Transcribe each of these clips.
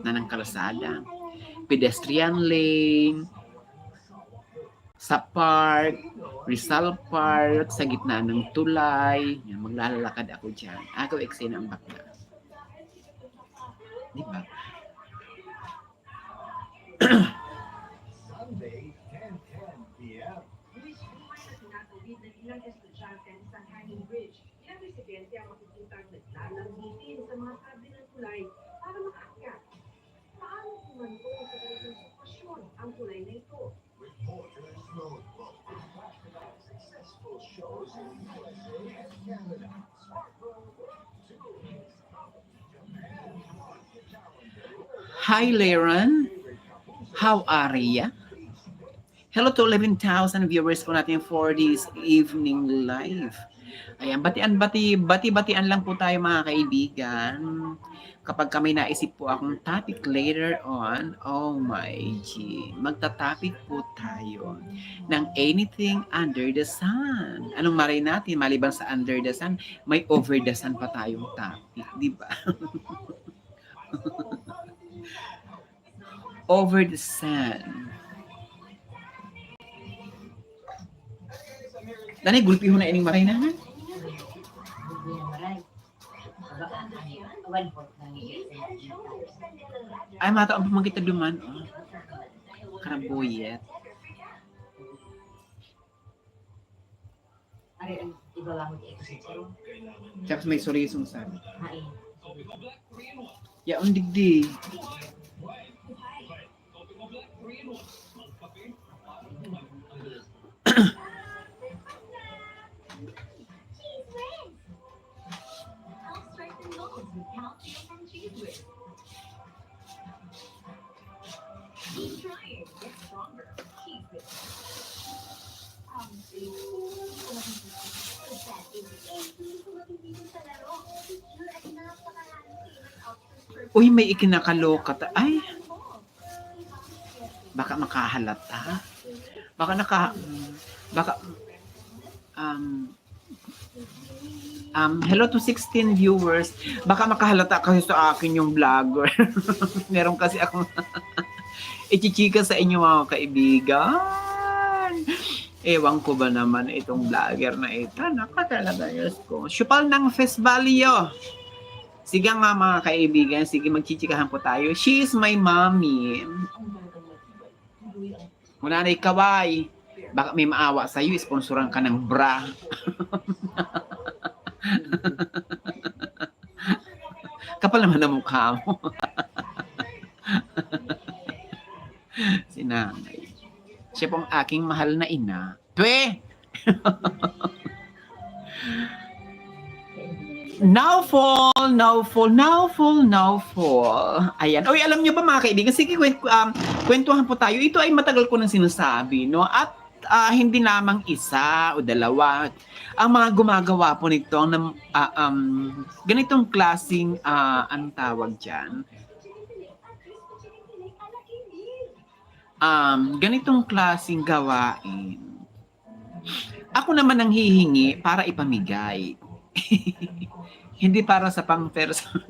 na ng kalsada, pedestrian lane, sa park, Rizal Park, sa gitna ng tulay. Yan, maglalakad ako dyan. Ako eksena ang bakla. Di ba? Sunday, 10:10 p.m. Ilang estudyante sa Hanging Bridge. Ilang residente ang makikitang naglalangitin sa mga tabi ng tulay para makaakyat. Paano kumando sa ganitong sitwasyon ang tulay na ito? Reporters Notebook. About successful shows in USA and Canada. Hi, Leron. How are ya? Hello to 11,000 viewers po natin for this evening live. Ayan, bati-batian lang po tayo mga kaibigan. Kapag kami naisip po akong topic later on, oh my G, magta-topic po tayo ng anything under the sun. Anong maray natin, maliban sa under the sun, may over the sun pa tayong topic, di ba? Over the sun. Danay, gulpi ho na ining maray na. Ay, mata ang pamangkita duman. Oh. Karabuyet. Tsaka may surisong sabi. Ya, ang digdi. Uy, may ikinakaloka. Ay, baka makahalata. Hello to 16 viewers. Baka makahalata kasi sa akin yung vlogger. Meron kasi akong ichichika sa inyo mga kaibigan. Ewan ko ba naman itong vlogger na ito. Nakatalaga Diyos ko. Syupal ng Fest Valio. Sige nga mga kaibigan. Sige, magchichikahan po tayo. She is my mommy. Muna na ikaway. Baka may maawa sa'yo. Sponsoran ka ng bra. Kapal naman ang mukha mo. Si nanay. Siya pong aking mahal na ina. Twe! Now fall. Ayan. Oy, alam niyo ba mga kaibigan? Sige, kwentuhan po tayo. Ito ay matagal ko nang sinasabi, no? At hindi lamang isa o dalawa. Ang mga gumagawa po nito ng ganitong klaseng anong tawag dyan? Ganitong klaseng gawain. Ako naman ang hihingi para ipamigay. Hindi para sa pang-personal.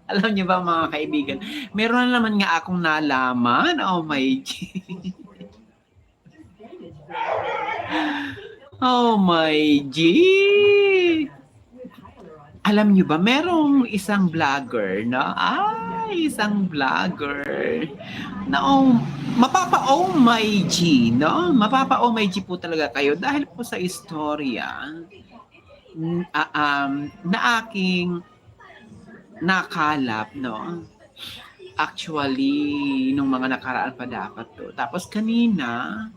Alam niyo ba mga kaibigan, meron na naman nga akong nalaman. Oh my G. Oh my G. Alam niyo ba, merong isang vlogger na, isang vlogger na mapapa-oh my G, no? Mapapa-oh my G po talaga kayo dahil po sa istorya na aking nakalap, no? Actually, nung mga nakaraan pa dapat to. Tapos kanina,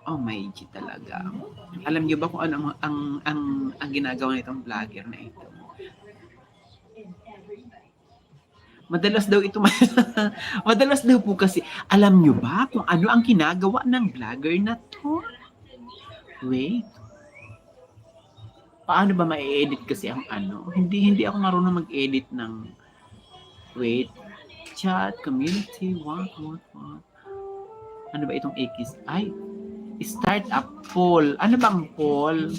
oh my G talaga. Alam niyo ba kung ano ang ginagawa nitong vlogger na ito? Madalas daw po kasi, alam niyo ba kung ano ang ginagawa ng vlogger na to? Wait. Paano ba ma-edit kasi ang ano? Hindi ako marunong mag-edit ng wait. Chat, community, what? Ano ba itong X? Ay, start up poll. Ano bang poll?